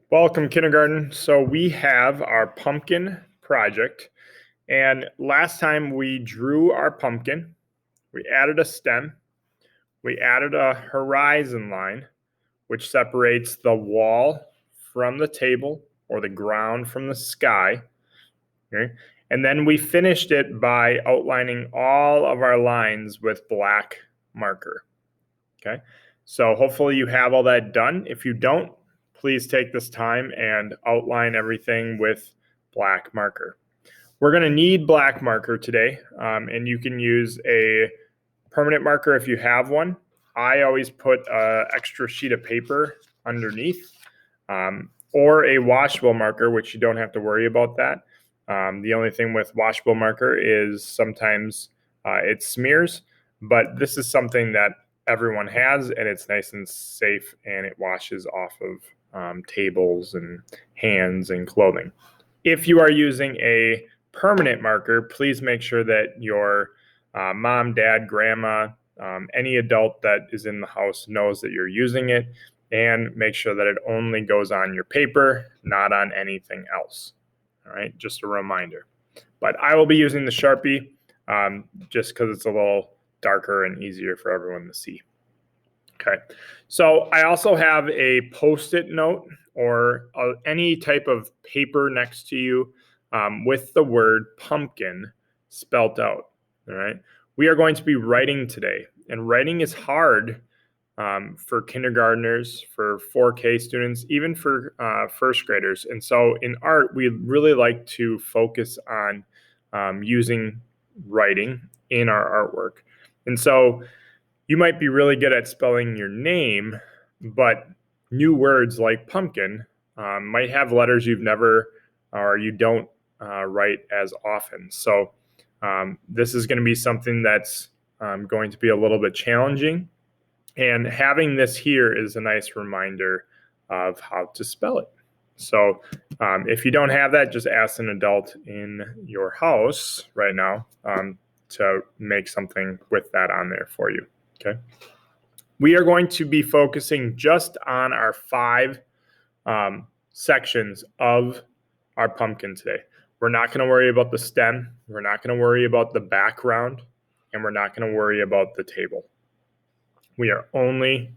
Welcome, kindergarten. So we have our pumpkin project, and last time we drew our pumpkin, we added a stem, we added a horizon line, which separates the wall from the table or the ground from the sky. Okay? And then we finished it by outlining all of our lines with black marker. Okay, so hopefully you have all that done. If you don't, please take this time and outline everything with black marker. We're going to need black marker today, and you can use a permanent marker if you have one. I always put an extra sheet of paper underneath, or a washable marker, which you don't have to worry about that. The only thing with washable marker is sometimes it smears, but this is something that everyone has, and it's nice and safe, and it washes off of tables and hands and clothing. If you are using a permanent marker, please make sure that your mom, dad, grandma, any adult that is in the house knows that you're using it, and make sure that it only goes on your paper, not on anything else. All right, just a reminder. But I will be using the Sharpie just because it's a little darker and easier for everyone to see. Okay, so I also have a Post-it note or any type of paper next to you with the word pumpkin spelt out. All right, we are going to be writing today, and writing is hard for kindergartners, for 4K students, even for first graders. And so in art, we really like to focus on using writing in our artwork. And so you might be really good at spelling your name, but new words like pumpkin might have letters you've never or you don't write as often. So this is going to be something that's going to be a little bit challenging. And having this here is a nice reminder of how to spell it. So if you don't have that, just ask an adult in your house right now to make something with that on there for you. Okay. We are going to be focusing just on our 5 sections of our pumpkin today. We're not going to worry about the stem. We're not going to worry about the background, and we're not going to worry about the table. We are only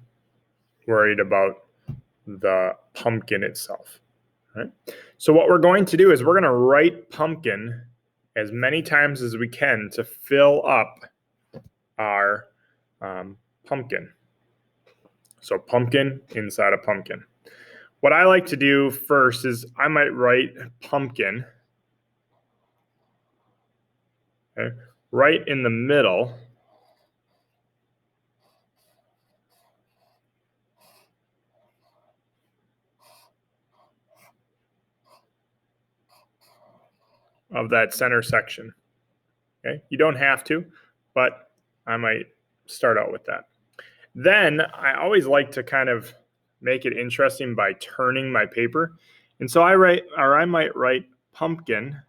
worried about the pumpkin itself. Right? So what we're going to do is we're going to write pumpkin as many times as we can to fill up our pumpkin. So pumpkin inside a pumpkin. What I like to do first is I might write pumpkin right in the middle of that center section. Okay, you don't have to, but I might start out with that. Then I always like to kind of make it interesting by turning my paper. And so I might write pumpkin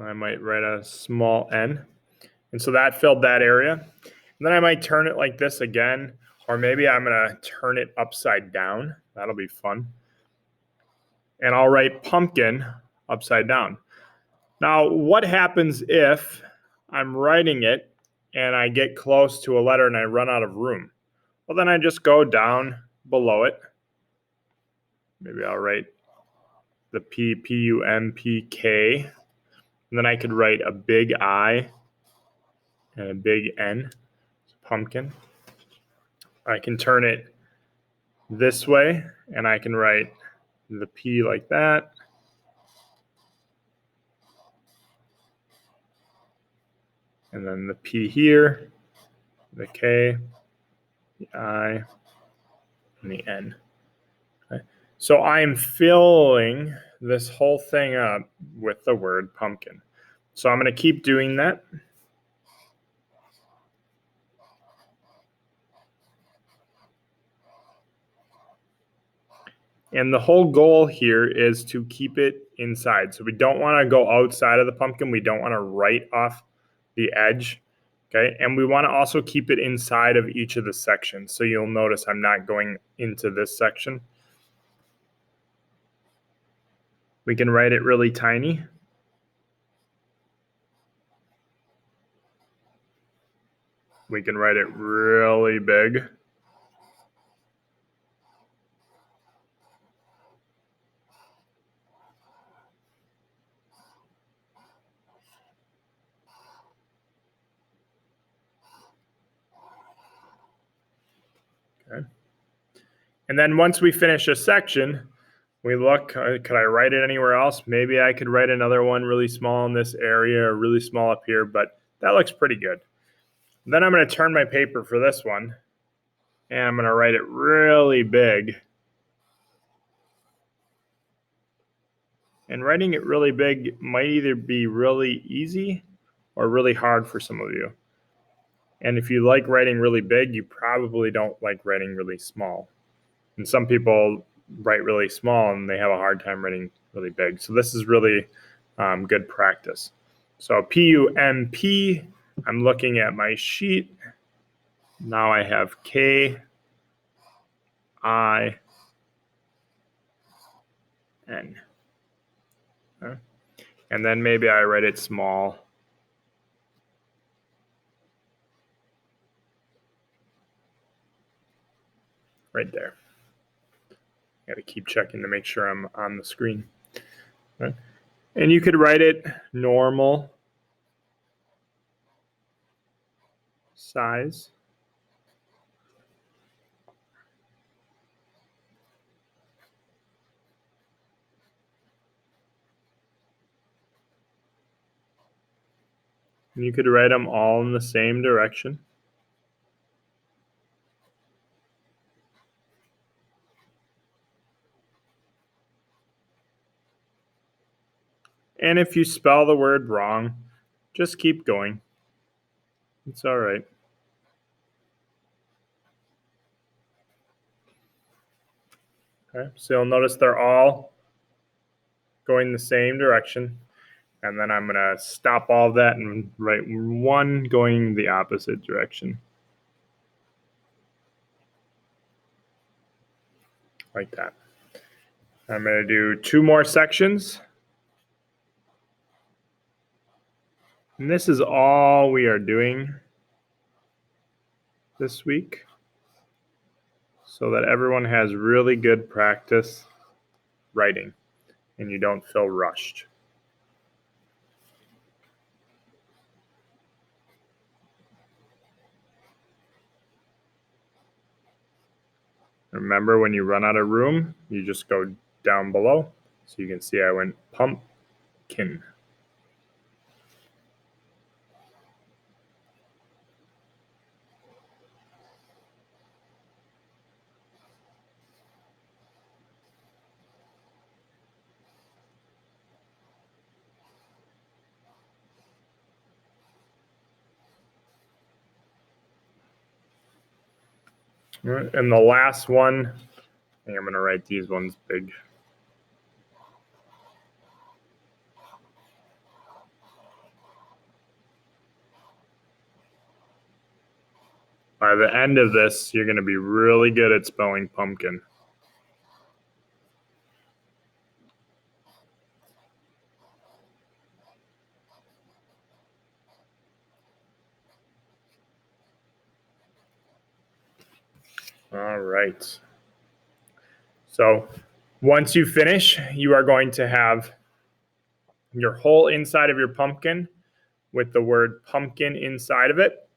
I might write a small n. And so that filled that area. And then I might turn it like this again, or maybe I'm going to turn it upside down. That'll be fun. And I'll write pumpkin upside down. Now, what happens if I'm writing it and I get close to a letter and I run out of room? Well, then I just go down below it. Maybe I'll write the P, P-U-M-P-K. And then I could write a big I and a big N, pumpkin. I can turn it this way, and I can write the P like that. And then the P here, the K, the I, and the N. Okay. So I am filling this whole thing up with the word pumpkin. So I'm going to keep doing that. And the whole goal here is to keep it inside. So we don't want to go outside of the pumpkin. We don't want to write off the edge. Okay, and we want to also keep it inside of each of the sections. So you'll notice I'm not going into this section. We can write it really tiny. We can write it really big. Okay. And then once we finish a section, we look, could I write it anywhere else? Maybe I could write another one really small in this area or really small up here, but that looks pretty good. Then I'm going to turn my paper for this one, and I'm going to write it really big. And writing it really big might either be really easy or really hard for some of you. And if you like writing really big, you probably don't like writing really small. And some people write really small and they have a hard time writing really big. So this is really good practice. So PUMP, I'm looking at my sheet. Now I have KIN. Okay. And then maybe I write it small. Right there. Got to keep checking to make sure I'm on the screen. Okay. And you could write it normal size. And you could write them all in the same direction. And if you spell the word wrong, just keep going. It's all right. Okay, so you'll notice they're all going the same direction. And then I'm going to stop all of that and write one going the opposite direction. Like that. I'm going to do 2 more sections. And this is all we are doing this week so that everyone has really good practice writing and you don't feel rushed. Remember, when you run out of room, you just go down below. So you can see I went pumpkin. And the last one, I think I'm going to write these ones big. By the end of this, you're going to be really good at spelling pumpkin. All right. So once you finish, you are going to have your whole inside of your pumpkin with the word pumpkin inside of it.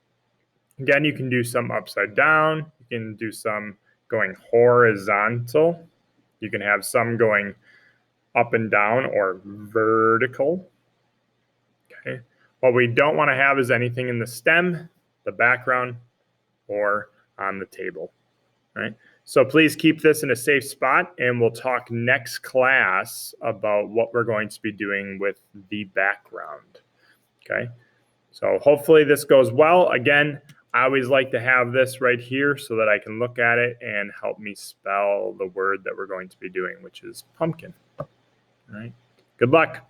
Again, you can do some upside down. You can do some going horizontal. You can have some going up and down or vertical. Okay. What we don't want to have is anything in the stem, the background, or on the table. All right. So please keep this in a safe spot, and we'll talk next class about what we're going to be doing with the background. Okay. So hopefully this goes well. Again, I always like to have this right here so that I can look at it and help me spell the word that we're going to be doing, which is pumpkin. All right. Good luck.